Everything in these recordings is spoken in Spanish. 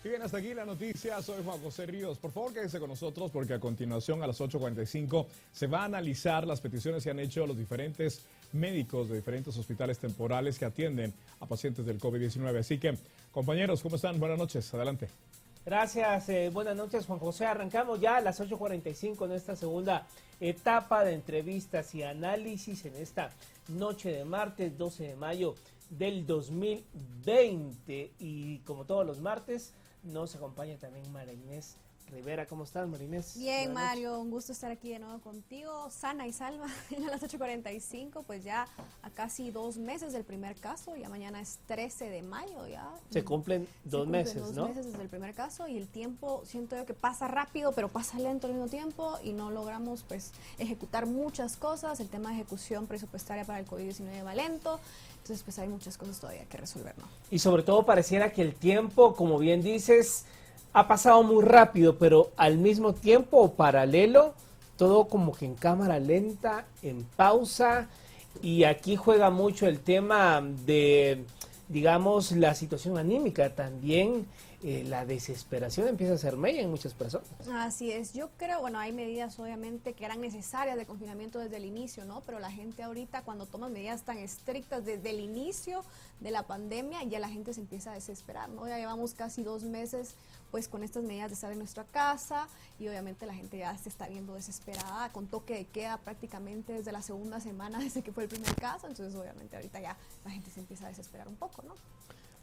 Y bien, hasta aquí la noticia. Soy Juan José Ríos. Por favor, quédese con nosotros porque a continuación a las 8:45 se va a analizar las peticiones que han hecho los diferentes médicos de diferentes hospitales temporales que atienden a pacientes del COVID-19. Así que, compañeros, ¿cómo están? Buenas noches. Adelante. Gracias, buenas noches Juan José. Arrancamos ya a las 8:45 en esta segunda etapa de entrevistas y análisis en esta noche de martes 12 de mayo del 2020. Y como todos los martes, nos acompaña también María Inés Rivera. ¿Cómo estás, María Inés? Bien, Mario, un gusto estar aquí de nuevo contigo, sana y salva, a las 8:45, pues ya a casi 2 meses del primer caso, ya mañana es 13 de mayo, ya. Se cumplen 2 meses, ¿no? 2 meses desde el primer caso y el tiempo, siento yo que pasa rápido, pero pasa lento al mismo tiempo y no logramos pues ejecutar muchas cosas, el tema de ejecución presupuestaria para el COVID-19 va lento, entonces pues hay muchas cosas todavía que resolver, ¿no? Y sobre todo pareciera que el tiempo, como bien dices, ha pasado muy rápido, pero al mismo tiempo o paralelo, todo como que en cámara lenta, en pausa, y aquí juega mucho el tema de, digamos, la situación anímica también. La desesperación empieza a ser mella en muchas personas. Así es, yo creo, bueno, hay medidas obviamente que eran necesarias de confinamiento desde el inicio, ¿no? Pero la gente ahorita cuando toma medidas tan estrictas desde el inicio de la pandemia, ya la gente se empieza a desesperar, ¿no? Ya llevamos casi 2 meses pues con estas medidas de estar en nuestra casa y obviamente la gente ya se está viendo desesperada, con toque de queda prácticamente desde la segunda semana desde que fue el primer caso, entonces obviamente ahorita ya la gente se empieza a desesperar un poco, ¿no?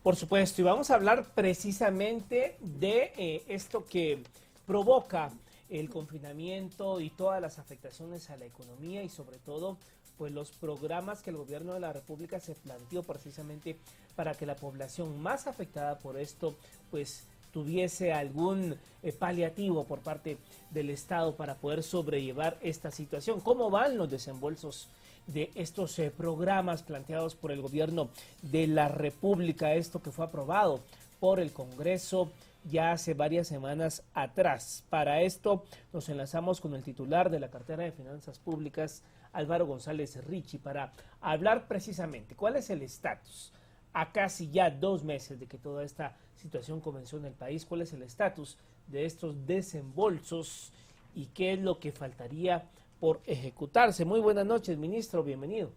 Por supuesto, y vamos a hablar precisamente de esto que provoca el confinamiento y todas las afectaciones a la economía y sobre todo pues los programas que el gobierno de la República se planteó precisamente para que la población más afectada por esto pues tuviese algún paliativo por parte del Estado para poder sobrellevar esta situación. ¿Cómo van los desembolsos de estos programas planteados por el gobierno de la República? Esto que fue aprobado por el Congreso ya hace varias semanas atrás. Para esto nos enlazamos con el titular de la cartera de Finanzas Públicas, Álvaro González Richie, para hablar precisamente cuál es el estatus a casi ya 2 meses de que toda esta situación comenzó en el país, cuál es el estatus de estos desembolsos y qué es lo que faltaría por ejecutarse. Muy buenas noches, ministro, bienvenido.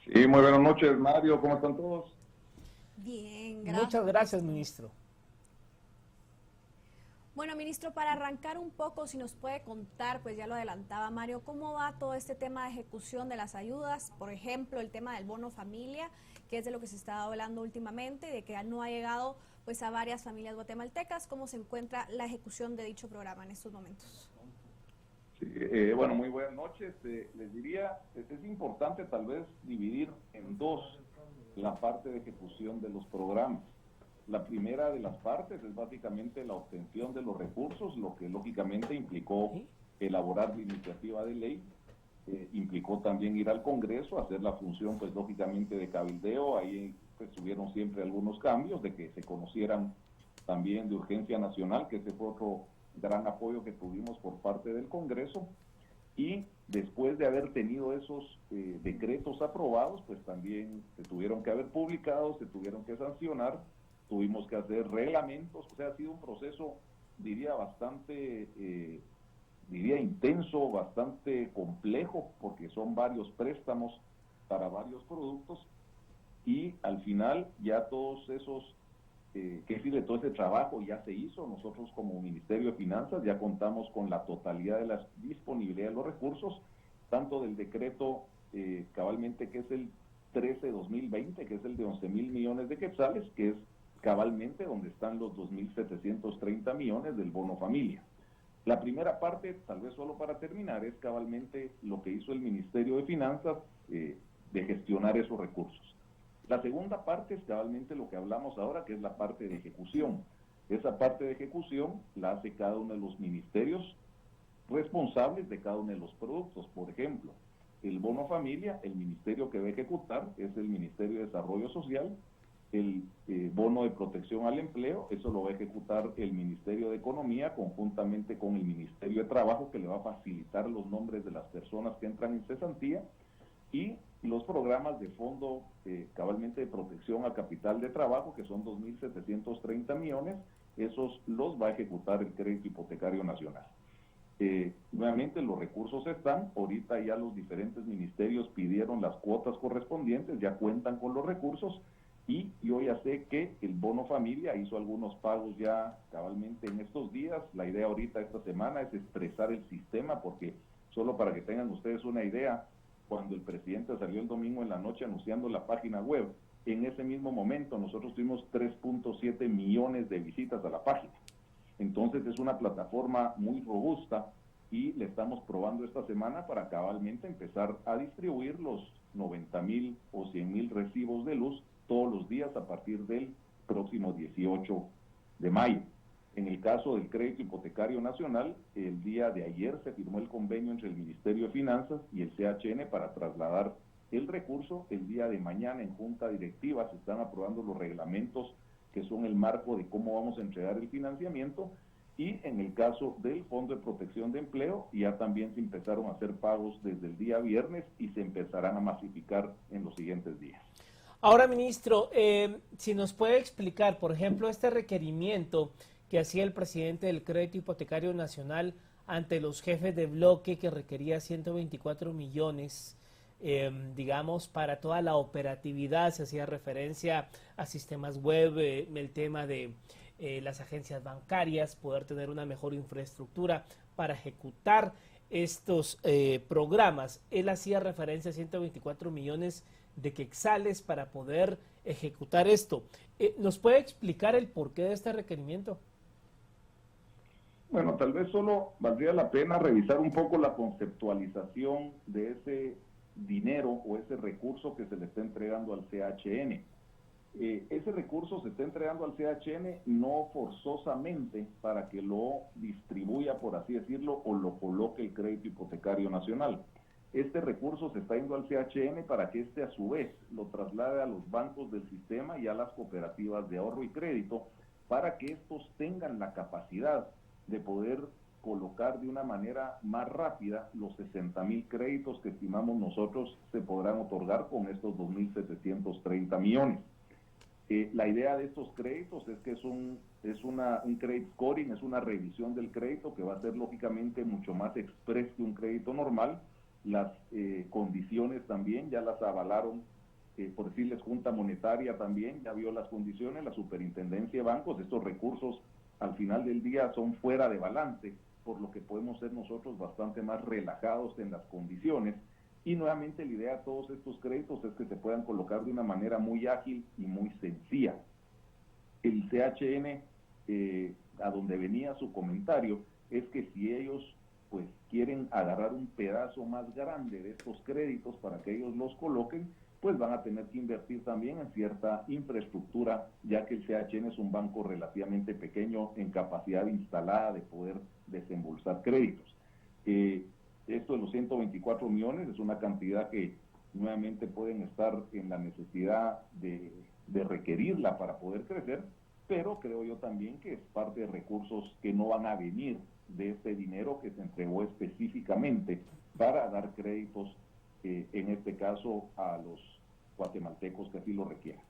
Sí, muy buenas noches, Mario, ¿cómo están todos? Bien, gracias. Muchas gracias, ministro. Bueno, ministro, para arrancar un poco, si nos puede contar, pues ya lo adelantaba Mario, ¿cómo va todo este tema de ejecución de las ayudas? Por ejemplo, el tema del bono familia, que es de lo que se está hablando últimamente, de que no ha llegado pues a varias familias guatemaltecas. ¿Cómo se encuentra la ejecución de dicho programa en estos momentos? Sí, bueno, muy buenas noches. Les diría, es importante tal vez dividir en dos la parte de ejecución de los programas. La primera de las partes es básicamente la obtención de los recursos, lo que lógicamente implicó elaborar la iniciativa de ley, implicó también ir al Congreso, hacer la función pues lógicamente de cabildeo. Ahí pues tuvieron siempre algunos cambios, de que se conocieran también de urgencia nacional, que ese fue otro gran apoyo que tuvimos por parte del Congreso, y después de haber tenido esos decretos aprobados, pues también se tuvieron que haber publicado, se tuvieron que sancionar, tuvimos que hacer reglamentos, o sea, ha sido un proceso, diría, bastante, diría intenso, bastante complejo, porque son varios préstamos para varios productos, y al final ya todos esos que decir, todo ese trabajo ya se hizo. Nosotros como Ministerio de Finanzas ya contamos con la totalidad de la disponibilidad de los recursos, tanto del decreto cabalmente que es el 13-2020, que es el de 11,000 millones de quetzales, que es cabalmente donde están los 2,730 millones del bono familia. La primera parte, tal vez solo para terminar, es cabalmente lo que hizo el Ministerio de Finanzas de gestionar esos recursos. La segunda parte es cabalmente lo que hablamos ahora, que es la parte de ejecución. Esa parte de ejecución la hace cada uno de los ministerios responsables de cada uno de los productos. Por ejemplo, el bono familia, el ministerio que va a ejecutar es el Ministerio de Desarrollo Social. El bono de protección al empleo, eso lo va a ejecutar el Ministerio de Economía conjuntamente con el Ministerio de Trabajo, que le va a facilitar los nombres de las personas que entran en cesantía. Y los programas de fondo cabalmente de protección al capital de trabajo, que son 2,730 millones, esos los va a ejecutar el Crédito Hipotecario Nacional. Nuevamente los recursos están, ahorita ya los diferentes ministerios pidieron las cuotas correspondientes, ya cuentan con los recursos, y yo ya sé que el Bono Familia hizo algunos pagos ya cabalmente en estos días. La idea ahorita esta semana es expresar el sistema, porque solo para que tengan ustedes una idea, cuando el presidente salió el domingo en la noche anunciando la página web, en ese mismo momento nosotros tuvimos 3.7 millones de visitas a la página. Entonces es una plataforma muy robusta y le estamos probando esta semana para cabalmente empezar a distribuir los 90,000 o 100,000 recibos de luz todos los días a partir del próximo 18 de mayo. En el caso del Crédito Hipotecario Nacional, el día de ayer se firmó el convenio entre el Ministerio de Finanzas y el CHN para trasladar el recurso. El día de mañana en Junta Directiva se están aprobando los reglamentos que son el marco de cómo vamos a entregar el financiamiento, y en el caso del Fondo de Protección de Empleo ya también se empezaron a hacer pagos desde el día viernes y se empezarán a masificar en los siguientes días. Ahora, ministro, si nos puede explicar, por ejemplo, este requerimiento que hacía el presidente del Crédito Hipotecario Nacional ante los jefes de bloque, que requería 124 millones, digamos, para toda la operatividad. Se hacía referencia a sistemas web, el tema de las agencias bancarias, poder tener una mejor infraestructura para ejecutar estos programas. Él hacía referencia a 124 millones de quetzales para poder ejecutar esto. ¿Nos puede explicar el porqué de este requerimiento? Bueno, tal vez solo valdría la pena revisar un poco la conceptualización de ese dinero o ese recurso que se le está entregando al CHN. Ese recurso se está entregando al CHN no forzosamente para que lo distribuya, por así decirlo, o lo coloque el Crédito Hipotecario Nacional. Este recurso se está yendo al CHN para que éste a su vez lo traslade a los bancos del sistema y a las cooperativas de ahorro y crédito, para que estos tengan la capacidad de poder colocar de una manera más rápida los 60,000 créditos que estimamos nosotros se podrán otorgar con estos 2.730 millones. La idea de estos créditos es que es un credit scoring, es una revisión del crédito que va a ser lógicamente mucho más express que un crédito normal. Las condiciones también ya las avalaron, por decirles, Junta Monetaria también ya vio las condiciones, la Superintendencia de Bancos. Estos recursos al final del día son fuera de balance, por lo que podemos ser nosotros bastante más relajados en las condiciones. Y nuevamente la idea de todos estos créditos es que se puedan colocar de una manera muy ágil y muy sencilla. El CHN, a donde venía su comentario, es que si ellos pues quieren agarrar un pedazo más grande de estos créditos para que ellos los coloquen, pues van a tener que invertir también en cierta infraestructura, ya que el CHN es un banco relativamente pequeño en capacidad instalada de poder desembolsar créditos. Esto de los 124 millones es una cantidad que nuevamente pueden estar en la necesidad de requerirla para poder crecer, pero creo yo también que es parte de recursos que no van a venir de este dinero que se entregó específicamente para dar créditos, en este caso a los guatemaltecos que así lo requieran.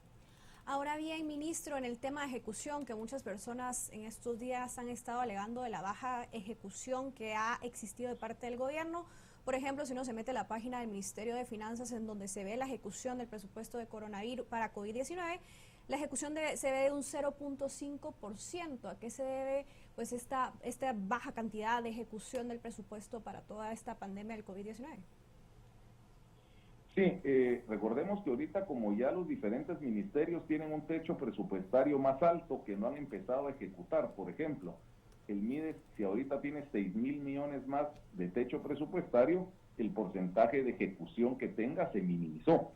Ahora bien, ministro, en el tema de ejecución, que muchas personas en estos días han estado alegando de la baja ejecución que ha existido de parte del gobierno. Por ejemplo, si uno se mete a la página del Ministerio de Finanzas, en donde se ve la ejecución del presupuesto de coronavirus para COVID-19, la ejecución se ve de un 0.5%. ¿A qué se debe pues esta baja cantidad de ejecución del presupuesto para toda esta pandemia del COVID-19? Sí, recordemos que ahorita, como ya los diferentes ministerios tienen un techo presupuestario más alto que no han empezado a ejecutar, por ejemplo, el MIDES, si ahorita tiene 6,000 millones más de techo presupuestario, el porcentaje de ejecución que tenga se minimizó.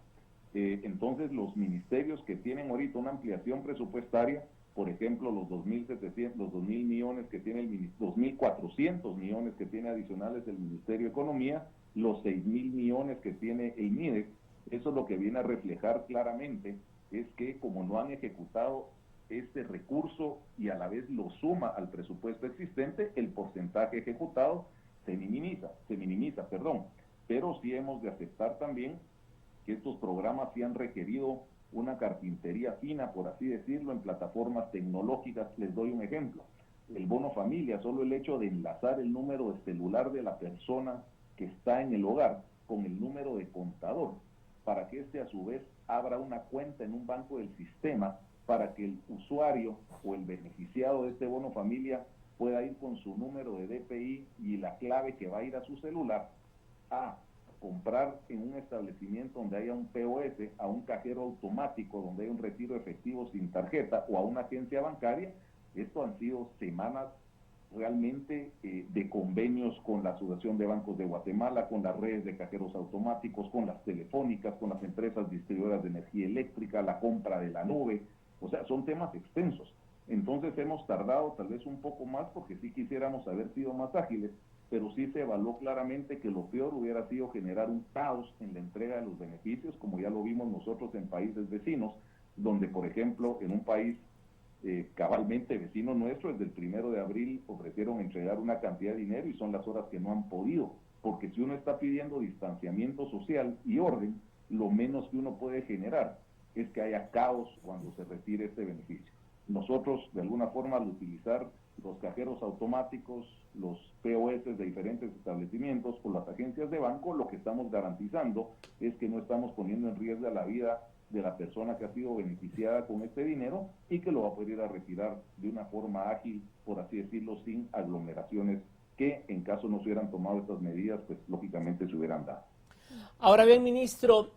Entonces, los ministerios que tienen ahorita una ampliación presupuestaria, por ejemplo, los 2.700, los 2,000 millones que tiene el 2.400 millones que tiene adicionales el Ministerio de Economía, los 6,000 millones que tiene el MIDES, eso lo que viene a reflejar claramente es que como no han ejecutado este recurso y a la vez lo suma al presupuesto existente, el porcentaje ejecutado se minimiza, pero sí hemos de aceptar también que estos programas sí han requerido una carpintería fina, por así decirlo, en plataformas tecnológicas. Les doy un ejemplo. El bono familia, solo el hecho de enlazar el número de celular de la persona que está en el hogar con el número de contador, para que éste a su vez abra una cuenta en un banco del sistema, para que el usuario o el beneficiado de este bono familia pueda ir con su número de DPI y la clave que va a ir a su celular a comprar en un establecimiento donde haya un POS, a un cajero automático donde hay un retiro efectivo sin tarjeta o a una agencia bancaria. Esto han sido semanas realmente de convenios con la Asociación de Bancos de Guatemala, con las redes de cajeros automáticos, con las telefónicas, con las empresas distribuidoras de energía eléctrica, la compra de la nube. O sea, son temas extensos. Entonces hemos tardado tal vez un poco más porque sí quisiéramos haber sido más ágiles, pero sí se evaluó claramente que lo peor hubiera sido generar un caos en la entrega de los beneficios, como ya lo vimos nosotros en países vecinos, donde por ejemplo en un país cabalmente vecino nuestro, desde el 1 de abril ofrecieron entregar una cantidad de dinero y son las horas que no han podido, porque si uno está pidiendo distanciamiento social y orden, lo menos que uno puede generar es que haya caos cuando se retire este beneficio. Nosotros, de alguna forma, al utilizar los cajeros automáticos, los POS de diferentes establecimientos o las agencias de banco, lo que estamos garantizando es que no estamos poniendo en riesgo la vida de la persona que ha sido beneficiada con este dinero y que lo va a poder ir a retirar de una forma ágil, por así decirlo, sin aglomeraciones que en caso no se hubieran tomado estas medidas, pues lógicamente se hubieran dado. Ahora bien, ministro,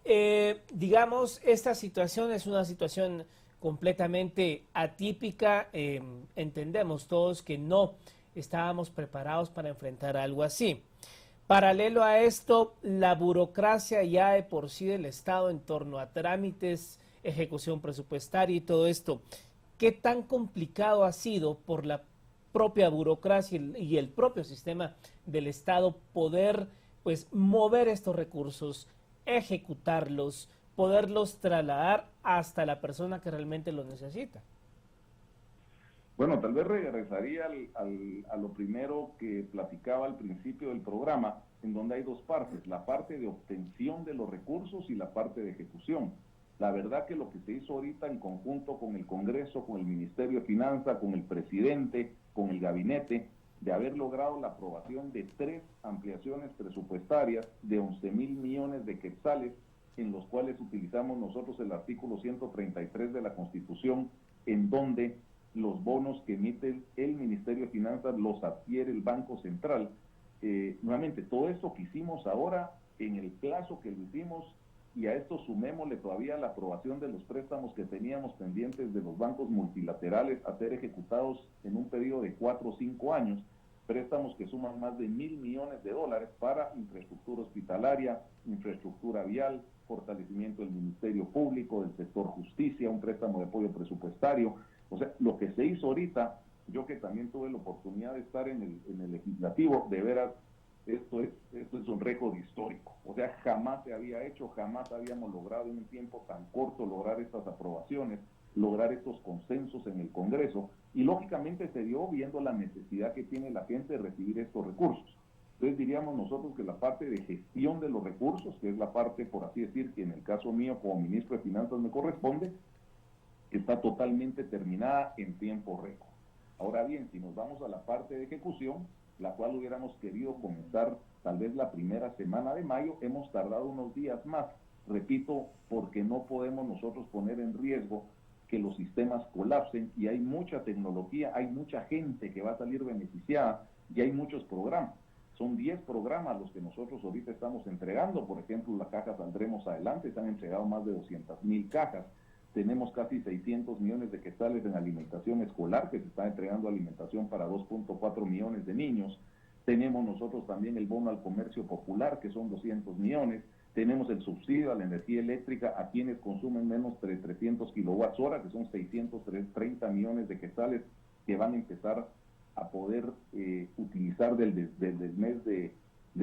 digamos, esta situación es una situación completamente atípica. Entendemos todos que no estábamos preparados para enfrentar algo así. Paralelo a esto, la burocracia ya de por sí del Estado en torno a trámites, ejecución presupuestaria y todo esto, ¿qué tan complicado ha sido por la propia burocracia y el propio sistema del Estado poder pues mover estos recursos, ejecutarlos, poderlos trasladar hasta la persona que realmente los necesita? Bueno, tal vez regresaría a lo primero que platicaba al principio del programa, en donde hay dos partes, la parte de obtención de los recursos y la parte de ejecución. La verdad que lo que se hizo ahorita en conjunto con el Congreso, con el Ministerio de Finanzas, con el presidente, con el gabinete, de haber logrado la aprobación de 3 ampliaciones presupuestarias de 11,000 millones de quetzales, en los cuales utilizamos nosotros el artículo 133 de la Constitución, en donde los bonos que emite el Ministerio de Finanzas los adquiere el Banco Central. Nuevamente, todo esto que hicimos ahora, en el plazo que lo hicimos, y a esto sumémosle todavía la aprobación de los préstamos que teníamos pendientes de los bancos multilaterales a ser ejecutados en un periodo de 4 o 5 años, préstamos que suman más de 1,000 millones de dólares para infraestructura hospitalaria, infraestructura vial, fortalecimiento del Ministerio Público, del sector justicia, un préstamo de apoyo presupuestario. O sea, lo que se hizo ahorita, yo que también tuve la oportunidad de estar en el legislativo, de veras, esto es un récord histórico. O sea, jamás se había hecho, jamás habíamos logrado en un tiempo tan corto lograr estas aprobaciones, lograr estos consensos en el Congreso, y lógicamente se dio viendo la necesidad que tiene la gente de recibir estos recursos. Entonces diríamos nosotros que la parte de gestión de los recursos, que es la parte, por así decir, que en el caso mío como ministro de Finanzas me corresponde, está totalmente terminada en tiempo récord. Ahora bien, si nos vamos a la parte de ejecución, la cual hubiéramos querido comenzar tal vez la primera semana de mayo, hemos tardado unos días más, repito, porque no podemos nosotros poner en riesgo que los sistemas colapsen, y hay mucha tecnología, hay mucha gente que va a salir beneficiada y hay muchos programas. Son 10 programas los que nosotros ahorita estamos entregando. Por ejemplo, la caja Saldremos Adelante, se han entregado más de 200,000 cajas. Tenemos casi 600 millones de quetzales en alimentación escolar, que se está entregando alimentación para 2.4 millones de niños. Tenemos nosotros también el bono al comercio popular, que son 200 millones. Tenemos el subsidio a la energía eléctrica a quienes consumen menos de 300 kilowatts hora, que son 630 millones de quetzales que van a empezar a poder utilizar desde el mes de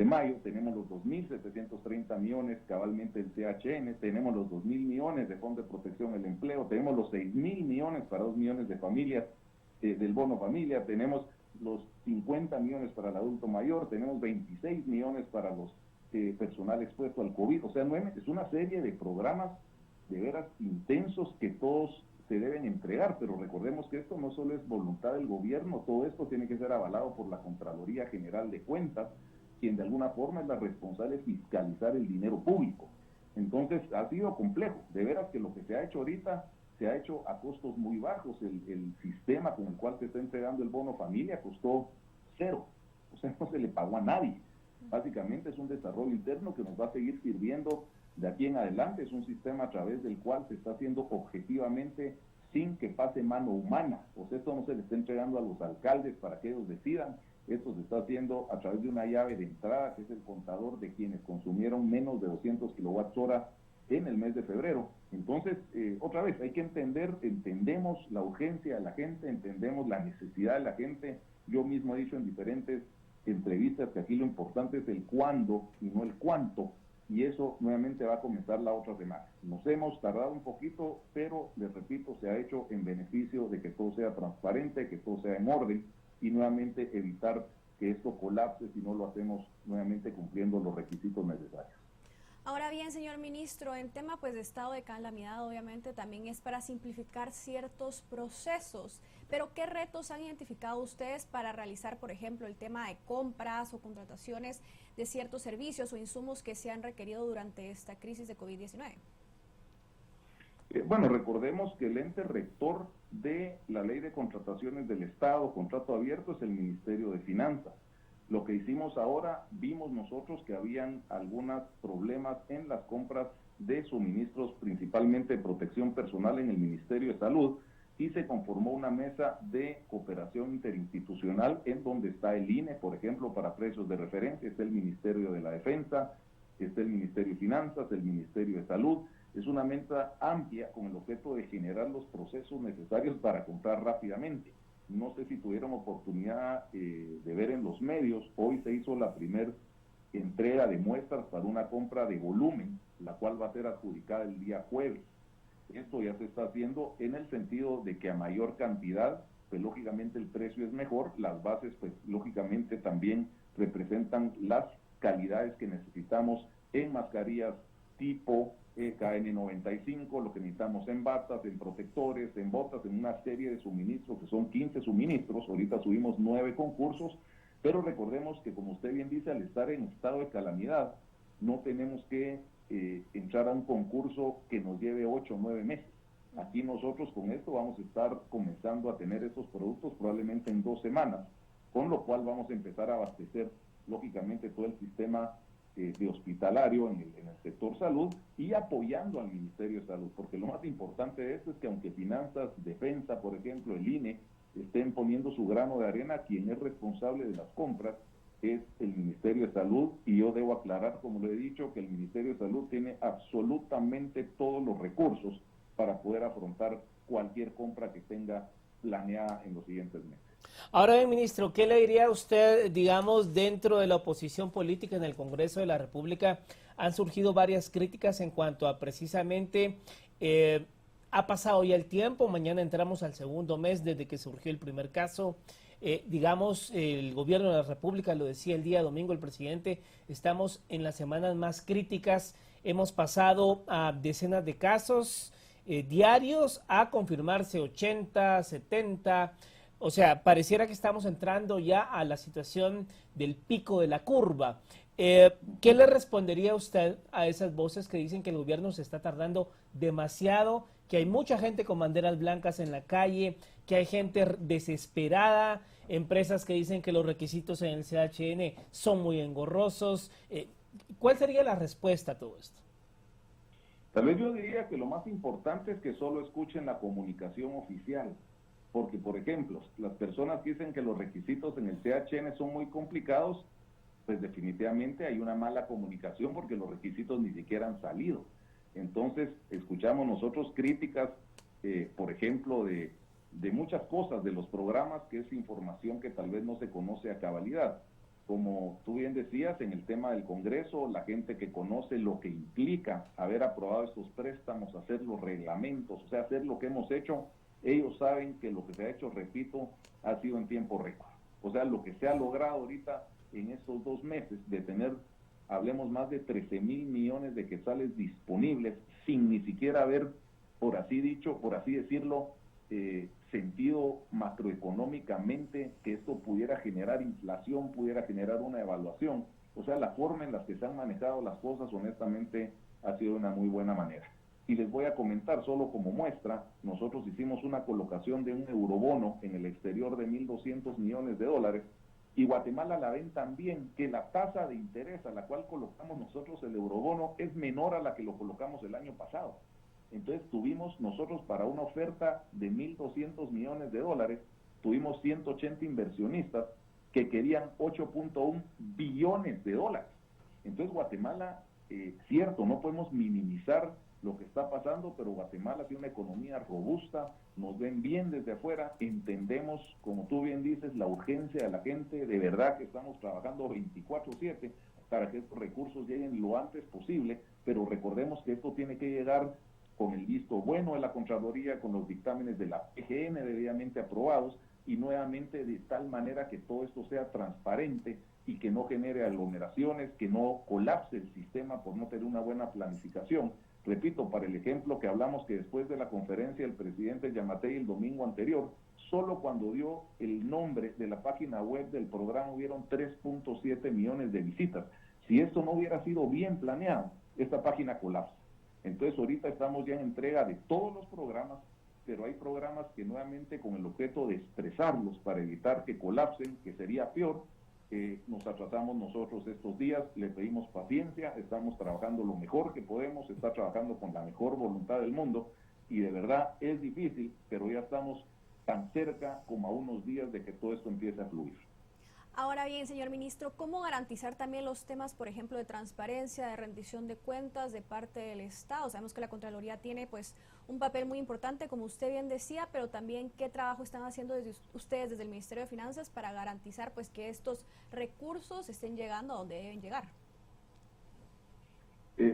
mayo. Tenemos los 2.730 millones cabalmente del CHN, tenemos los 2,000 millones de Fondo de Protección del Empleo, tenemos los 6,000 millones para 2 millones de familias del bono familia, tenemos los 50 millones para el adulto mayor, tenemos 26 millones para los personal expuesto al COVID. O sea, es una serie de programas de veras intensos que todos se deben entregar, pero recordemos que esto no solo es voluntad del gobierno, todo esto tiene que ser avalado por la Contraloría General de Cuentas, quien de alguna forma es la responsable de fiscalizar el dinero público. Entonces ha sido complejo, de veras que lo que se ha hecho ahorita se ha hecho a costos muy bajos. El sistema con el cual se está entregando el bono familia costó cero, o sea, no se le pagó a nadie. Básicamente es un desarrollo interno que nos va a seguir sirviendo de aquí en adelante. Es un sistema a través del cual se está haciendo objetivamente sin que pase mano humana. O sea, esto no se le está entregando a los alcaldes para que ellos decidan. Esto se está haciendo a través de una llave de entrada, que es el contador de quienes consumieron menos de 200 kilowatts-hora en el mes de febrero. Entonces, otra vez, hay que entendemos la urgencia de la gente, entendemos la necesidad de la gente. Yo mismo he dicho en diferentes entrevistas que aquí lo importante es el cuándo y no el cuánto, y eso nuevamente va a comenzar la otra semana. Nos hemos tardado un poquito, pero les repito, se ha hecho en beneficio de que todo sea transparente, que todo sea en orden, y nuevamente evitar que esto colapse si no lo hacemos nuevamente cumpliendo los requisitos necesarios. Ahora bien, señor ministro, en tema pues de estado de calamidad, obviamente también es para simplificar ciertos procesos, pero ¿qué retos han identificado ustedes para realizar, por ejemplo, el tema de compras o contrataciones de ciertos servicios o insumos que se han requerido durante esta crisis de COVID-19? Bueno, recordemos que el ente rector de la ley de contrataciones del Estado, contrato abierto, es el Ministerio de Finanzas. Lo que hicimos ahora, vimos nosotros que habían algunos problemas en las compras de suministros, principalmente de protección personal en el Ministerio de Salud, y se conformó una mesa de cooperación interinstitucional en donde está el INE, por ejemplo, para precios de referencia, está el Ministerio de la Defensa, está el Ministerio de Finanzas, el Ministerio de Salud. Es una mesa amplia con el objeto de generar los procesos necesarios para comprar rápidamente. No sé si tuvieron oportunidad de ver en los medios, hoy se hizo la primera entrega de muestras para una compra de volumen, la cual va a ser adjudicada el día jueves. Esto ya se está haciendo en el sentido de que a mayor cantidad, pues lógicamente el precio es mejor, las bases pues lógicamente también representan las calidades que necesitamos en mascarillas tipo KN95, lo que necesitamos en batas, en protectores, en botas, en una serie de suministros, que son 15 suministros, ahorita subimos 9 concursos, pero recordemos que, como usted bien dice, al estar en estado de calamidad, no tenemos que entrar a un concurso que nos lleve 8 o 9 meses. Aquí nosotros con esto vamos a estar comenzando a tener estos productos probablemente en 2 semanas, con lo cual vamos a empezar a abastecer, lógicamente, todo el sistema de hospitalario en el sector salud y apoyando al Ministerio de Salud, porque lo más importante de esto es que aunque Finanzas, Defensa, por ejemplo, el INE, estén poniendo su grano de arena, quien es responsable de las compras es el Ministerio de Salud, y yo debo aclarar, como lo he dicho, que el Ministerio de Salud tiene absolutamente todos los recursos para poder afrontar cualquier compra que tenga planeada en los siguientes meses. Ahora bien, ministro, ¿qué le diría a usted, digamos, dentro de la oposición política en el Congreso de la República? Han surgido varias críticas en cuanto a precisamente, ha pasado ya el tiempo, mañana entramos al segundo mes desde que surgió el primer caso. Digamos, el gobierno de la República, lo decía el día domingo el presidente, estamos en las semanas más críticas, hemos pasado a decenas de casos diarios a confirmarse 80, 70, o sea, pareciera que estamos entrando ya a la situación del pico de la curva. ¿Qué le respondería usted a esas voces que dicen que el gobierno se está tardando demasiado, que hay mucha gente con banderas blancas en la calle, que hay gente desesperada, empresas que dicen que los requisitos en el CHN son muy engorrosos? ¿Cuál sería la respuesta a todo esto? Tal vez yo diría que lo más importante es que solo escuchen la comunicación oficial, porque, por ejemplo, las personas que dicen que los requisitos en el CHN son muy complicados, pues definitivamente hay una mala comunicación porque los requisitos ni siquiera han salido. Entonces, escuchamos nosotros críticas, por ejemplo, de muchas cosas, de los programas, que es información que tal vez no se conoce a cabalidad. Como tú bien decías, en el tema del Congreso, la gente que conoce lo que implica haber aprobado estos préstamos, hacer los reglamentos, o sea, hacer lo que hemos hecho, ellos saben que lo que se ha hecho, repito, ha sido en tiempo récord. O sea, lo que se ha logrado ahorita en estos 2 meses de tener, hablemos, más de 13,000 millones de quetzales disponibles sin ni siquiera haber, por así decirlo, sentido macroeconómicamente que esto pudiera generar inflación, pudiera generar una evaluación. O sea, la forma en la que se han manejado las cosas, honestamente, ha sido de una muy buena manera. Y les voy a comentar, solo como muestra, nosotros hicimos una colocación de un eurobono en el exterior de $1.200 millones, y Guatemala la ven también, que la tasa de interés a la cual colocamos nosotros el eurobono es menor a la que lo colocamos el año pasado. Entonces tuvimos nosotros, para una oferta de $1.200 millones, tuvimos 180 inversionistas que querían $8.1 billones. Entonces Guatemala, cierto, no podemos minimizar lo que está pasando, pero Guatemala tiene una economía robusta, nos ven bien desde afuera, entendemos, como tú bien dices, la urgencia de la gente, de verdad que estamos trabajando 24/7 para que estos recursos lleguen lo antes posible, pero recordemos que esto tiene que llegar con el visto bueno de la Contraloría, con los dictámenes de la PGN debidamente aprobados, y nuevamente de tal manera que todo esto sea transparente y que no genere aglomeraciones, que no colapse el sistema por no tener una buena planificación. Repito, para el ejemplo que hablamos, que después de la conferencia del presidente Yamatei el domingo anterior, solo cuando dio el nombre de la página web del programa hubieron 3.7 millones de visitas. Si esto no hubiera sido bien planeado, esta página colapsa. Entonces ahorita estamos ya en entrega de todos los programas, pero hay programas que nuevamente, con el objeto de expresarlos para evitar que colapsen, que sería peor, nos atrasamos nosotros estos días, le pedimos paciencia, estamos trabajando lo mejor que podemos, está trabajando con la mejor voluntad del mundo, y de verdad es difícil, pero ya estamos tan cerca como a unos días de que todo esto empiece a fluir. Ahora bien, señor ministro, ¿cómo garantizar también los temas, por ejemplo, de transparencia, de rendición de cuentas de parte del Estado? Sabemos que la Contraloría tiene pues un papel muy importante, como usted bien decía, pero también qué trabajo están haciendo ustedes desde el Ministerio de Finanzas para garantizar pues que estos recursos estén llegando a donde deben llegar.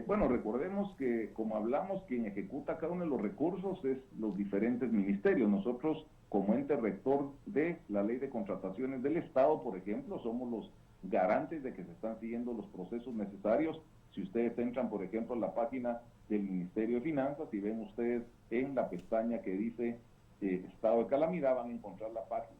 Bueno, recordemos que, como hablamos, quien ejecuta cada uno de los recursos es los diferentes ministerios. Nosotros, como ente rector de la Ley de Contrataciones del Estado, por ejemplo, somos los garantes de que se están siguiendo los procesos necesarios. Si ustedes entran, por ejemplo, a la página del Ministerio de Finanzas y ven ustedes en la pestaña que dice Estado de Calamidad, van a encontrar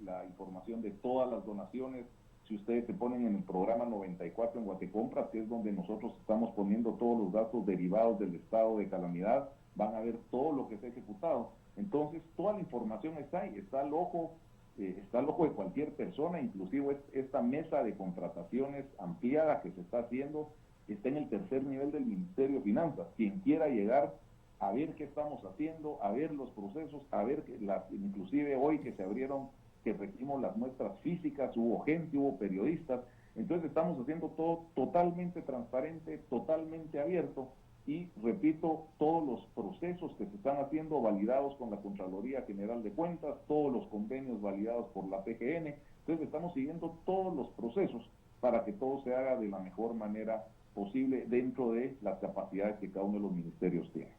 la información de todas las donaciones. Si ustedes se ponen en el programa 94 en Guatecompras, que es donde nosotros estamos poniendo todos los datos derivados del estado de calamidad, van a ver todo lo que se ha ejecutado. Entonces, toda la información está ahí, está al ojo de cualquier persona, inclusive esta mesa de contrataciones ampliada que se está haciendo, está en el tercer nivel del Ministerio de Finanzas. Quien quiera llegar a ver qué estamos haciendo, a ver los procesos, a ver inclusive hoy que se abrieron, que recibimos las muestras físicas, hubo gente, hubo periodistas, entonces estamos haciendo todo totalmente transparente, totalmente abierto, y repito, todos los procesos que se están haciendo validados con la Contraloría General de Cuentas, todos los convenios validados por la PGN, entonces estamos siguiendo todos los procesos para que todo se haga de la mejor manera posible dentro de las capacidades que cada uno de los ministerios tiene.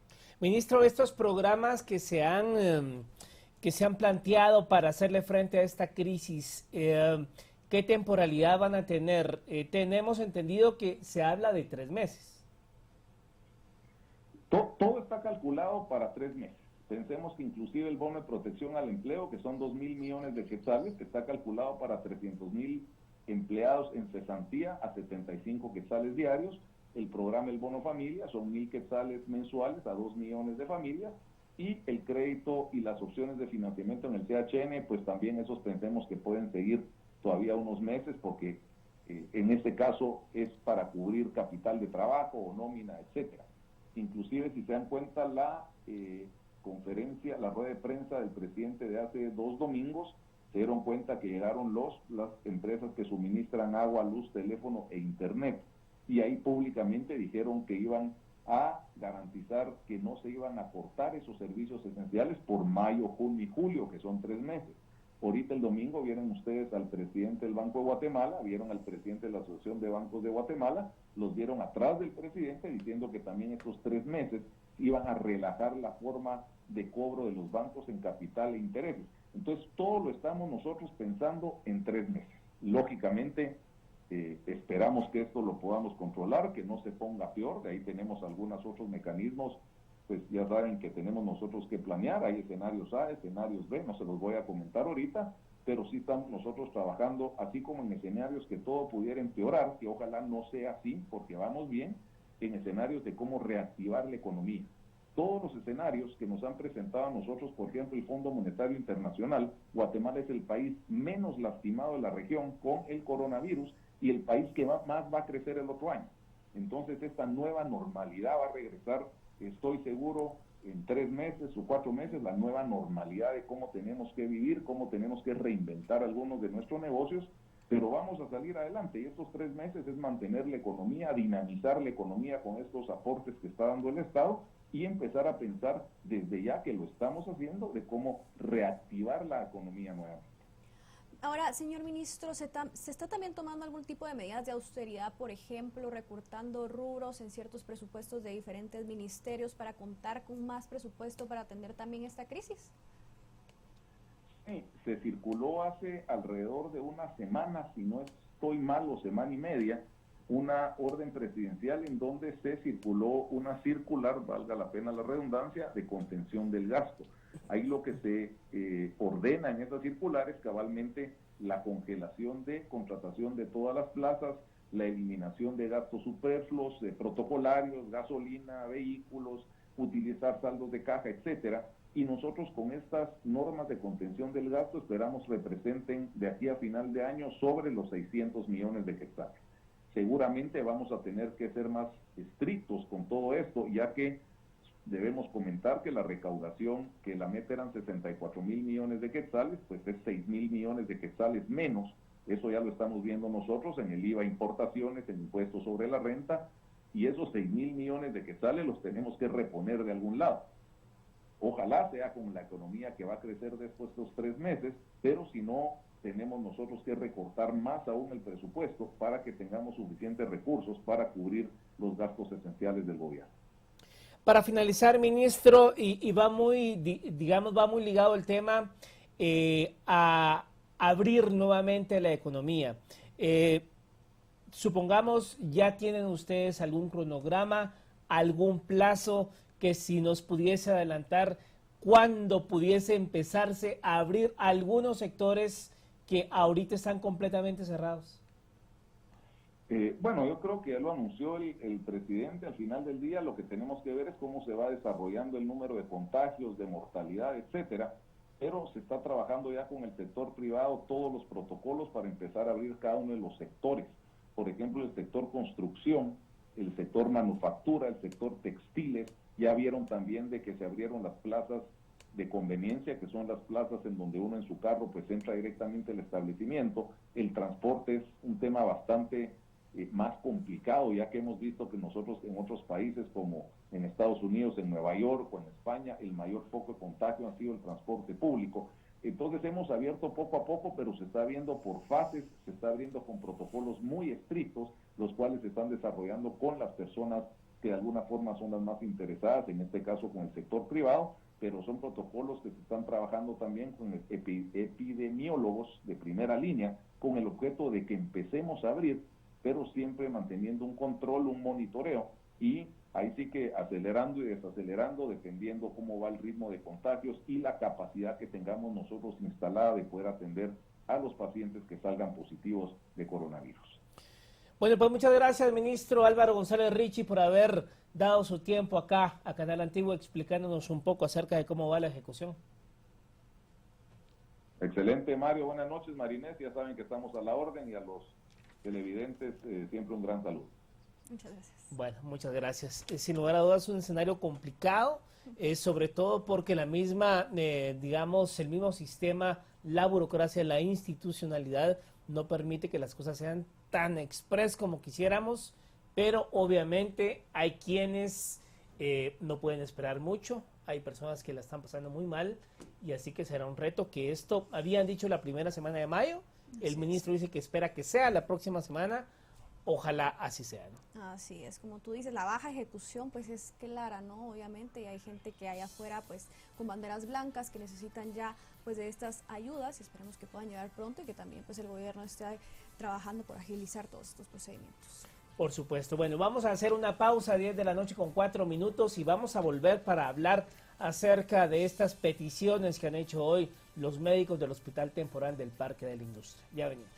Ministro, estos programas que se han planteado para hacerle frente a esta crisis, ¿qué temporalidad van a tener? Tenemos entendido que se habla de 3 meses. Todo está calculado para 3 meses. Pensemos que inclusive el bono de protección al empleo, que son 2.000 millones de quetzales, que está calculado para 300.000 empleados en cesantía a 75 quetzales diarios. El programa El Bono Familia son 1.000 quetzales mensuales a 2 millones de familias. Y el crédito y las opciones de financiamiento en el CHN, pues también esos pensemos que pueden seguir todavía unos meses, porque en este caso es para cubrir capital de trabajo o nómina, etcétera. Inclusive, si se dan cuenta, la conferencia, la rueda de prensa del presidente de hace 2 domingos, se dieron cuenta que llegaron las empresas que suministran agua, luz, teléfono e internet, y ahí públicamente dijeron que iban a garantizar que no se iban a cortar esos servicios esenciales por mayo, junio y julio, que son 3 meses. Ahorita el domingo vieron ustedes al presidente del Banco de Guatemala, vieron al presidente de la Asociación de Bancos de Guatemala, los vieron atrás del presidente diciendo que también estos 3 meses iban a relajar la forma de cobro de los bancos en capital e intereses. Entonces todo lo estamos nosotros pensando en 3 meses. Lógicamente, esperamos que esto lo podamos controlar, que no se ponga peor, de ahí tenemos algunos otros mecanismos pues ya saben que tenemos nosotros que planear. Hay escenarios A, escenarios B, no se los voy a comentar ahorita, pero sí estamos nosotros trabajando, así como en escenarios que todo pudiera empeorar, que ojalá no sea así, porque vamos bien, en escenarios de cómo reactivar la economía. Todos los escenarios que nos han presentado a nosotros, por ejemplo, el Fondo Monetario Internacional, Guatemala es el país menos lastimado de la región con el coronavirus y el país que más va a crecer el otro año. Entonces, esta nueva normalidad va a regresar, estoy seguro, en 3 meses o 4 meses, la nueva normalidad de cómo tenemos que vivir, cómo tenemos que reinventar algunos de nuestros negocios, pero vamos a salir adelante. Y estos 3 meses es mantener la economía, dinamizar la economía con estos aportes que está dando el Estado y empezar a pensar desde ya que lo estamos haciendo de cómo reactivar la economía nuevamente. Ahora, señor ministro, ¿se está también tomando algún tipo de medidas de austeridad, por ejemplo, recortando rubros en ciertos presupuestos de diferentes ministerios para contar con más presupuesto para atender también esta crisis? Sí, se circuló hace alrededor de una semana, si no estoy mal, o semana y media, una orden presidencial en donde se circuló una circular, valga la pena la redundancia, de contención del gasto. Ahí lo que se ordena en esa circular es cabalmente la congelación de contratación de todas las plazas, la eliminación de gastos superfluos, protocolarios, gasolina, vehículos, utilizar saldos de caja, etcétera. Y nosotros con estas normas de contención del gasto esperamos representen de aquí a final de año sobre los 600 millones de quetzales. Seguramente vamos a tener que ser más estrictos con todo esto, ya que debemos comentar que la recaudación, que la meta eran 64 mil millones de quetzales, pues es 6 mil millones de quetzales menos. Eso ya lo estamos viendo nosotros en el IVA importaciones, en impuestos sobre la renta, y esos 6 mil millones de quetzales los tenemos que reponer de algún lado. Ojalá sea con la economía que va a crecer después de estos 3 meses, pero si no, tenemos nosotros que recortar más aún el presupuesto para que tengamos suficientes recursos para cubrir los gastos esenciales del gobierno. Para finalizar, ministro, y va muy, digamos, va muy ligado el tema a abrir nuevamente la economía. Supongamos, ya tienen ustedes algún cronograma, algún plazo que si nos pudiese adelantar, cuándo pudiese empezarse a abrir algunos sectores que ahorita están completamente cerrados. Bueno, yo creo que ya lo anunció el presidente. Al final del día lo que tenemos que ver es cómo se va desarrollando el número de contagios, de mortalidad, etcétera, pero se está trabajando ya con el sector privado todos los protocolos para empezar a abrir cada uno de los sectores. Por ejemplo, el sector construcción, el sector manufactura, el sector textiles, ya vieron también de que se abrieron las plazas de conveniencia, que son las plazas en donde uno en su carro pues entra directamente al establecimiento. El transporte es un tema bastante más complicado, ya que hemos visto que nosotros en otros países como en Estados Unidos, en Nueva York o en España, el mayor foco de contagio ha sido el transporte público. Entonces hemos abierto poco a poco, pero se está abriendo por fases, se está abriendo con protocolos muy estrictos, los cuales se están desarrollando con las personas que de alguna forma son las más interesadas, en este caso con el sector privado, pero son protocolos que se están trabajando también con epidemiólogos de primera línea, con el objeto de que empecemos a abrir, pero siempre manteniendo un control, un monitoreo, y ahí sí que acelerando y desacelerando, dependiendo cómo va el ritmo de contagios y la capacidad que tengamos nosotros instalada de poder atender a los pacientes que salgan positivos de coronavirus. Bueno, pues muchas gracias, ministro Álvaro González Richie, por haber dado su tiempo acá a Canal Antiguo explicándonos un poco acerca de cómo va la ejecución. Excelente, Mario. Buenas noches, Marinés. Ya saben que estamos a la orden, y a los televidentes siempre un gran saludo. Muchas gracias. Bueno, muchas gracias. Sin lugar a dudas, es un escenario complicado, sobre todo porque la misma, digamos, el mismo sistema, la burocracia, la institucionalidad no permite que las cosas sean tan express como quisiéramos, pero obviamente hay quienes no pueden esperar mucho, hay personas que la están pasando muy mal, y así que será un reto que esto, habían dicho la primera semana de mayo, el ministro dice que espera que sea la próxima semana, ojalá así sea, ¿no? Así es, como tú dices, la baja ejecución pues es clara, ¿no? Obviamente, y hay gente que hay afuera pues con banderas blancas que necesitan ya pues de estas ayudas, y esperemos que puedan llegar pronto, y que también pues el gobierno esté trabajando por agilizar todos estos procedimientos. Por supuesto. Bueno, vamos a hacer una pausa, 10 de la noche con 4 minutos, y vamos a volver para hablar acerca de estas peticiones que han hecho hoy los médicos del Hospital Temporal del Parque de la Industria. Ya venimos.